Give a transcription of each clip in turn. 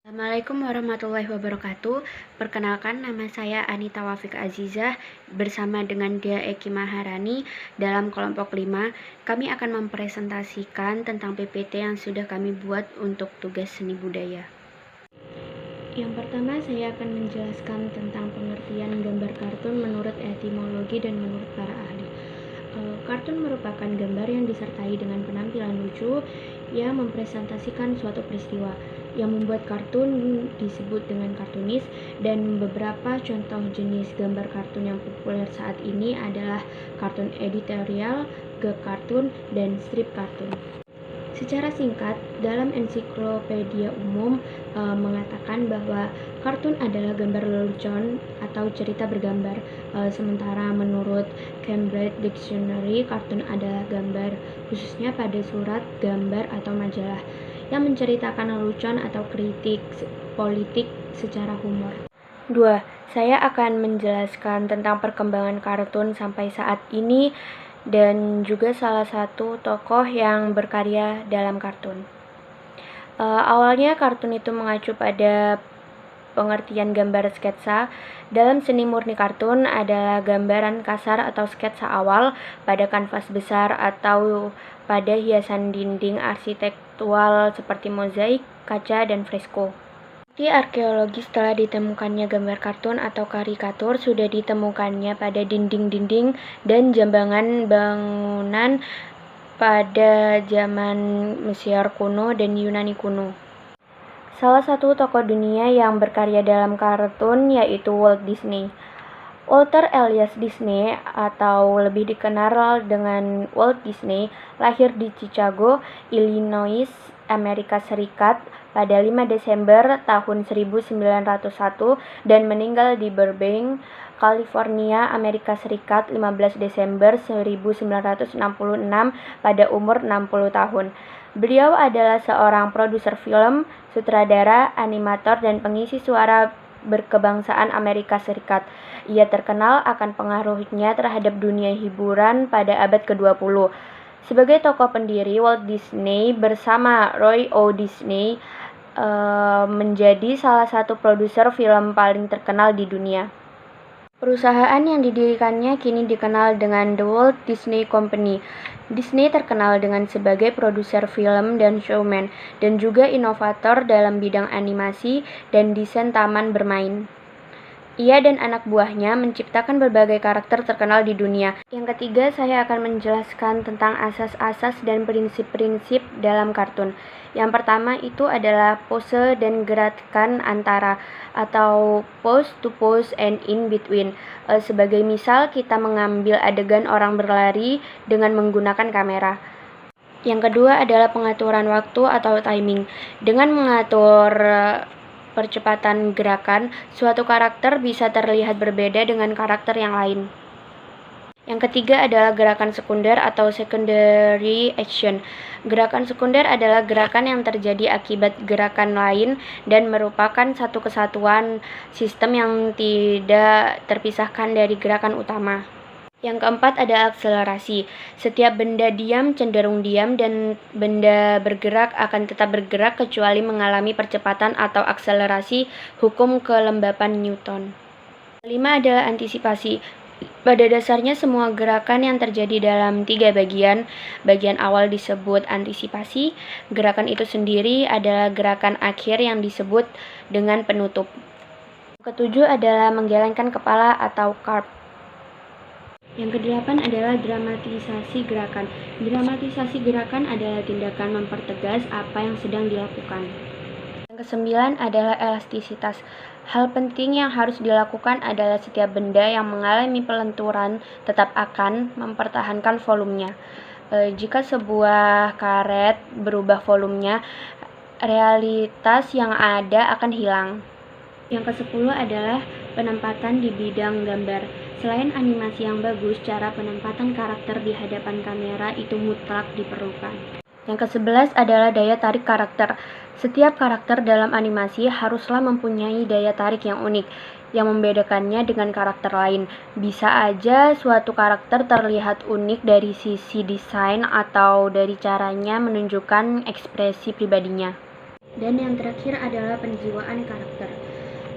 Assalamualaikum warahmatullahi wabarakatuh. Perkenalkan, nama saya Anita Wafik Azizah bersama dengan Dea Eki Maharani dalam kelompok 5. Kami akan mempresentasikan tentang PPT yang sudah kami buat untuk tugas seni budaya. Yang pertama, saya akan menjelaskan tentang pengertian gambar kartun menurut etimologi dan menurut para ahli. Kartun merupakan gambar yang disertai dengan penampilan lucu yang mempresentasikan suatu peristiwa. Yang membuat kartun disebut dengan kartunis, dan beberapa contoh jenis gambar kartun yang populer saat ini adalah kartun editorial, gag kartun, dan strip kartun. Secara singkat, dalam ensiklopedia umum mengatakan bahwa kartun adalah gambar lelucon atau cerita bergambar, sementara menurut Cambridge Dictionary, kartun adalah gambar, khususnya pada surat, gambar, atau majalah, yang menceritakan lelucon atau kritik politik secara humor. 2. Saya akan menjelaskan tentang perkembangan kartun sampai saat ini dan juga salah satu tokoh yang berkarya dalam kartun. Awalnya kartun itu mengacu pada pengertian gambar sketsa. Dalam seni murni, kartun adalah gambaran kasar atau sketsa awal pada kanvas besar atau pada hiasan dinding arsitektural seperti mozaik, kaca, dan fresko. Bukti arkeologis telah ditemukannya gambar kartun atau karikatur sudah ditemukannya pada dinding-dinding dan jambangan bangunan pada zaman Mesir kuno dan Yunani kuno. Salah satu tokoh dunia yang berkarya dalam kartun yaitu Walt Disney. Walter Elias Disney atau lebih dikenal dengan Walt Disney lahir di Chicago, Illinois, Amerika Serikat pada 5 Desember tahun 1901 dan meninggal di Burbank, California, Amerika Serikat 15 Desember 1966 pada umur 60 tahun. Beliau adalah seorang produser film, sutradara, animator, dan pengisi suara berkebangsaan Amerika Serikat. Ia terkenal akan pengaruhnya terhadap dunia hiburan pada abad ke-20. Sebagai tokoh pendiri, Walt Disney bersama Roy O. Disney menjadi salah satu produser film paling terkenal di dunia. Perusahaan yang didirikannya kini dikenal dengan The Walt Disney Company. Disney terkenal dengan sebagai produser film dan showman, dan juga inovator dalam bidang animasi dan desain taman bermain. Ia dan anak buahnya menciptakan berbagai karakter terkenal di dunia. Yang ketiga, saya akan menjelaskan tentang asas-asas dan prinsip-prinsip dalam kartun. Yang pertama itu adalah pose dan gerakan antara atau pose to pose and in between. Sebagai misal, kita mengambil adegan orang berlari dengan menggunakan kamera. Yang kedua adalah pengaturan waktu atau timing. Dengan mengatur percepatan gerakan, suatu karakter bisa terlihat berbeda dengan karakter yang lain. Yang ketiga adalah gerakan sekunder atau secondary action. Gerakan sekunder adalah gerakan yang terjadi akibat gerakan lain dan merupakan satu kesatuan sistem yang tidak terpisahkan dari gerakan utama. Yang keempat ada akselerasi. Setiap benda diam cenderung diam dan benda bergerak akan tetap bergerak kecuali mengalami percepatan atau akselerasi, hukum kelembapan Newton. Kelima adalah antisipasi. Pada dasarnya semua gerakan yang terjadi dalam 3 bagian. Bagian awal disebut antisipasi. Gerakan itu sendiri adalah gerakan akhir yang disebut dengan penutup. Ketujuh adalah menggelengkan kepala atau carp. Yang kedelapan adalah dramatisasi gerakan. Dramatisasi gerakan adalah tindakan mempertegas apa yang sedang dilakukan. Yang kesembilan adalah elastisitas. Hal penting yang harus dilakukan adalah setiap benda yang mengalami pelenturan tetap akan mempertahankan volumenya. Jika sebuah karet berubah volumenya, realitas yang ada akan hilang. Yang ke-10 adalah penempatan di bidang gambar. Selain animasi yang bagus, cara penempatan karakter di hadapan kamera itu mutlak diperlukan. Yang ke-11 adalah daya tarik karakter. Setiap karakter dalam animasi haruslah mempunyai daya tarik yang unik, yang membedakannya dengan karakter lain. Bisa aja suatu karakter terlihat unik dari sisi desain atau dari caranya menunjukkan ekspresi pribadinya. Dan yang terakhir adalah penjiwaan karakter.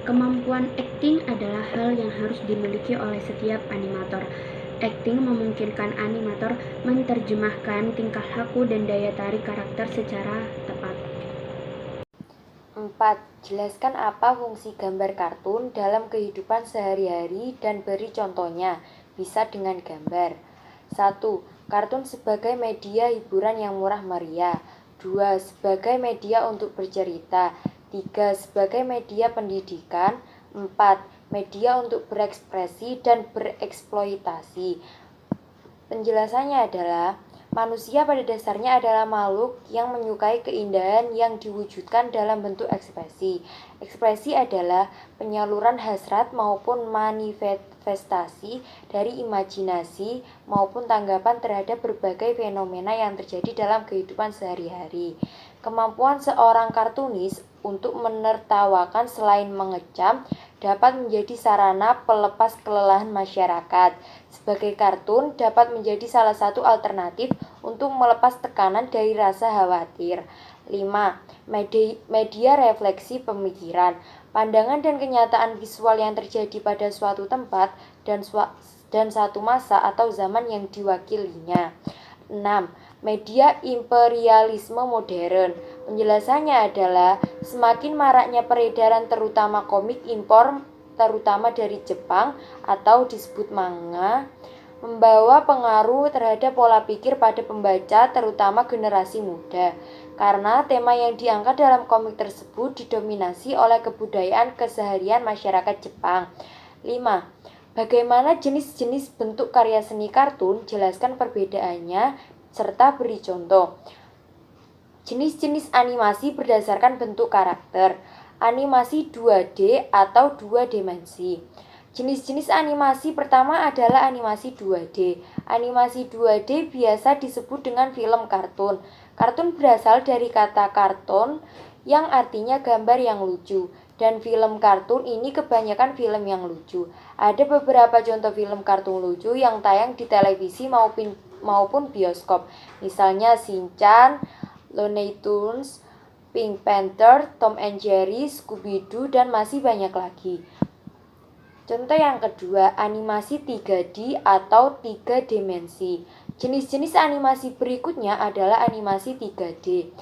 Kemampuan acting adalah hal yang harus dimiliki oleh setiap animator. Acting memungkinkan animator menerjemahkan tingkah laku dan daya tarik karakter secara tepat. 4. Jelaskan apa fungsi gambar kartun dalam kehidupan sehari-hari dan beri contohnya, bisa dengan gambar. 1. Kartun sebagai media hiburan yang murah meriah. 2. Sebagai media untuk bercerita. 3. Sebagai media pendidikan. 4. Media untuk berekspresi dan bereksploitasi. Penjelasannya adalah, manusia pada dasarnya adalah makhluk yang menyukai keindahan yang diwujudkan dalam bentuk ekspresi. Ekspresi adalah penyaluran hasrat maupun manifestasi dari imajinasi maupun tanggapan terhadap berbagai fenomena yang terjadi dalam kehidupan sehari-hari. Kemampuan seorang kartunis untuk menertawakan selain mengecam dapat menjadi sarana pelepas kelelahan masyarakat. Sebagai kartun dapat menjadi salah satu alternatif untuk melepas tekanan dari rasa khawatir. 5. Media refleksi pemikiran. Pandangan dan kenyataan visual yang terjadi pada suatu tempat dan satu masa atau zaman yang diwakilinya. 6. Media imperialisme modern. Penjelasannya adalah, semakin maraknya peredaran terutama komik impor terutama dari Jepang atau disebut manga, membawa pengaruh terhadap pola pikir pada pembaca terutama generasi muda. Karena tema yang diangkat dalam komik tersebut didominasi oleh kebudayaan keseharian masyarakat Jepang. 5. Bagaimana jenis-jenis bentuk karya seni kartun? Jelaskan perbedaannya serta beri contoh. Jenis-jenis animasi berdasarkan bentuk karakter. Animasi 2D atau 2 dimensi. Jenis-jenis animasi pertama adalah animasi 2D. Animasi 2D biasa disebut dengan film kartun. Kartun berasal dari kata karton yang artinya gambar yang lucu. Dan film kartun ini kebanyakan film yang lucu. Ada beberapa contoh film kartun lucu yang tayang di televisi maupun bioskop. Misalnya Shinchan, Looney Tunes, Pink Panther, Tom and Jerry, Scooby-Doo, dan masih banyak lagi. Contoh yang kedua, animasi 3D atau 3 dimensi. Jenis-jenis animasi berikutnya adalah animasi 3D.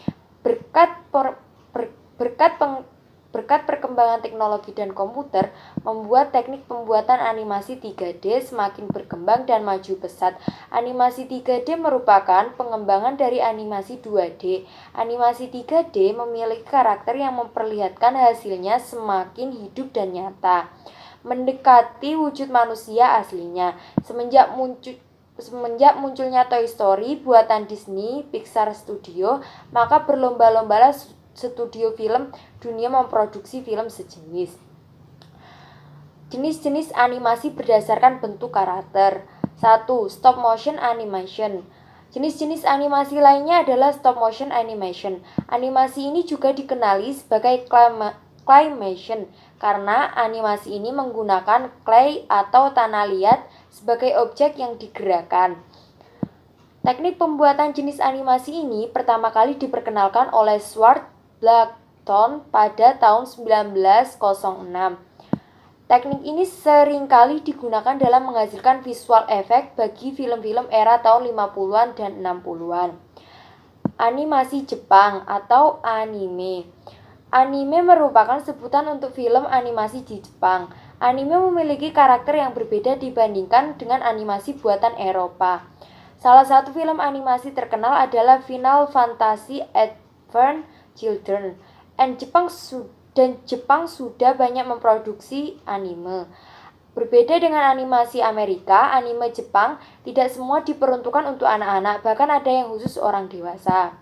Berkat perkembangan teknologi dan komputer, membuat teknik pembuatan animasi 3D semakin berkembang dan maju pesat. Animasi 3D merupakan pengembangan dari animasi 2D. Animasi 3D memiliki karakter yang memperlihatkan hasilnya semakin hidup dan nyata, mendekati wujud manusia aslinya. Semenjak munculnya Toy Story buatan Disney Pixar Studio, maka berlomba-lombalah studio film dunia memproduksi film sejenis. Jenis-jenis animasi berdasarkan bentuk karakter. 1. Stop motion animation. Jenis-jenis animasi lainnya adalah stop motion animation. Animasi ini juga dikenali sebagai claymation karena animasi ini menggunakan clay atau tanah liat sebagai objek yang digerakkan. Teknik pembuatan jenis animasi ini pertama kali diperkenalkan oleh Stuart Blackton pada tahun 1906. Teknik ini seringkali digunakan dalam menghasilkan visual efek bagi film-film era tahun 50-an dan 60-an. Animasi Jepang atau anime. Anime merupakan sebutan untuk film animasi di Jepang. Anime memiliki karakter yang berbeda dibandingkan dengan animasi buatan Eropa. Salah satu film animasi terkenal adalah Final Fantasy Advent Children, Jepang sudah banyak memproduksi anime. Berbeda dengan animasi Amerika, anime Jepang tidak semua diperuntukkan untuk anak-anak, bahkan ada yang khusus orang dewasa.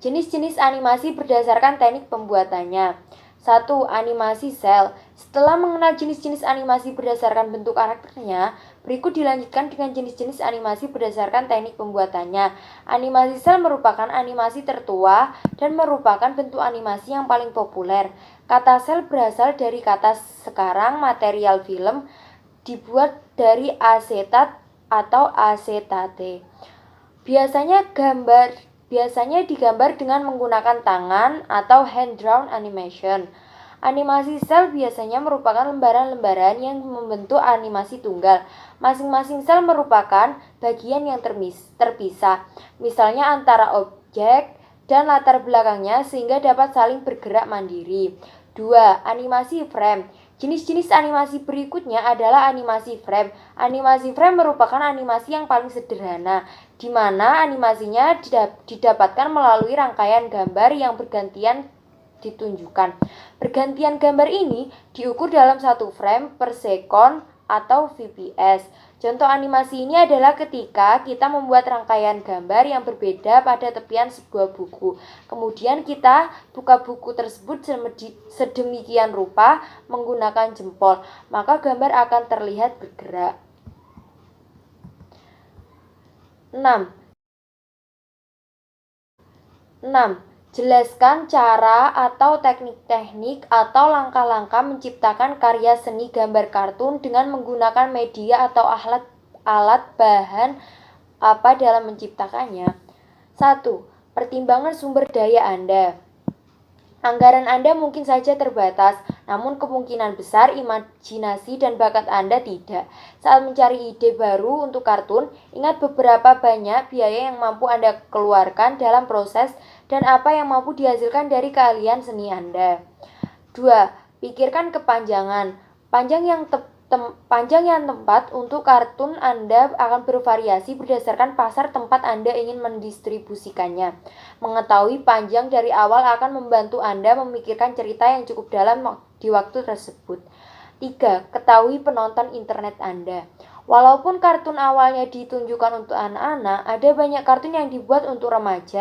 Jenis-jenis animasi berdasarkan teknik pembuatannya. 1. Animasi sel. Setelah mengenal jenis-jenis animasi berdasarkan bentuk karakternya, berikut dilanjutkan dengan jenis-jenis animasi berdasarkan teknik pembuatannya. Animasi sel merupakan animasi tertua dan merupakan bentuk animasi yang paling populer. Kata sel berasal dari kata sekarang material film dibuat dari asetat atau asetate. Biasanya gambar biasanya digambar dengan menggunakan tangan atau hand-drawn animation. Animasi sel biasanya merupakan lembaran-lembaran yang membentuk animasi tunggal. Masing-masing sel merupakan bagian yang terpisah, misalnya antara objek dan latar belakangnya sehingga dapat saling bergerak mandiri. 2. Animasi frame. Jenis-jenis animasi berikutnya adalah animasi frame. Animasi frame merupakan animasi yang paling sederhana, di mana animasinya didapatkan melalui rangkaian gambar yang bergantian ditunjukkan. Pergantian gambar ini diukur dalam 1 frame per second atau fps. Contoh animasi ini adalah ketika kita membuat rangkaian gambar yang berbeda pada tepian sebuah buku. Kemudian kita buka buku tersebut sedemikian rupa menggunakan jempol, maka gambar akan terlihat bergerak. 6. Jelaskan cara atau teknik-teknik atau langkah-langkah menciptakan karya seni gambar kartun dengan menggunakan media atau alat bahan apa dalam menciptakannya. 1. Pertimbangan sumber daya Anda. Anggaran Anda mungkin saja terbatas, namun kemungkinan besar imajinasi dan bakat Anda tidak. Saat mencari ide baru untuk kartun, ingat beberapa banyak biaya yang mampu Anda keluarkan dalam proses dan apa yang mampu dihasilkan dari keahlian seni Anda. 2. Pikirkan kepanjangan. Panjang yang tepat untuk kartun Anda akan bervariasi berdasarkan pasar tempat Anda ingin mendistribusikannya. Mengetahui panjang dari awal akan membantu Anda memikirkan cerita yang cukup dalam di waktu tersebut. 3. Ketahui penonton internet Anda. Walaupun kartun awalnya ditunjukkan untuk anak-anak, ada banyak kartun yang dibuat untuk remaja.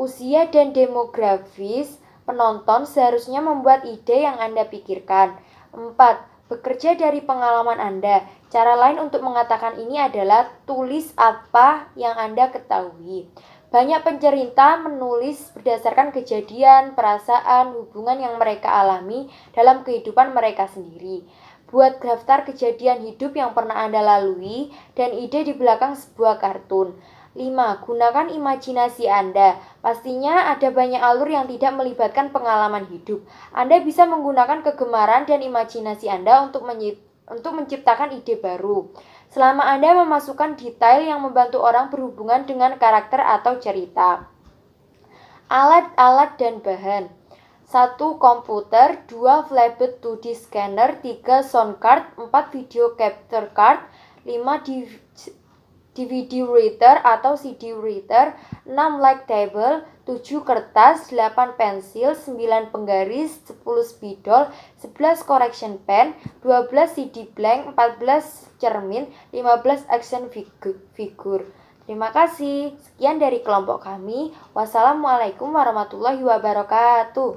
Usia dan demografis penonton seharusnya membuat ide yang Anda pikirkan. 4. Bekerja dari pengalaman Anda. Cara lain untuk mengatakan ini adalah tulis apa yang Anda ketahui. Banyak pencerita menulis berdasarkan kejadian, perasaan, hubungan yang mereka alami dalam kehidupan mereka sendiri. Buat daftar kejadian hidup yang pernah Anda lalui dan ide di belakang sebuah kartun. 5. Gunakan imajinasi Anda. Pastinya ada banyak alur yang tidak melibatkan pengalaman hidup. Anda bisa menggunakan kegemaran dan imajinasi Anda untuk menciptakan ide baru. Selama Anda memasukkan detail yang membantu orang berhubungan dengan karakter atau cerita. Alat-alat dan bahan. 1. Komputer, 2. Flatbed 2D scanner, 3. Sound card, 4. Video capture card, 5. DVD reader atau CD reader, 6 light table, 7 kertas, 8 pensil, 9 penggaris, 10 spidol, 11 correction pen, 12 CD blank, 14 cermin, 15 action figure. Terima kasih. Sekian dari kelompok kami. Wassalamualaikum warahmatullahi wabarakatuh.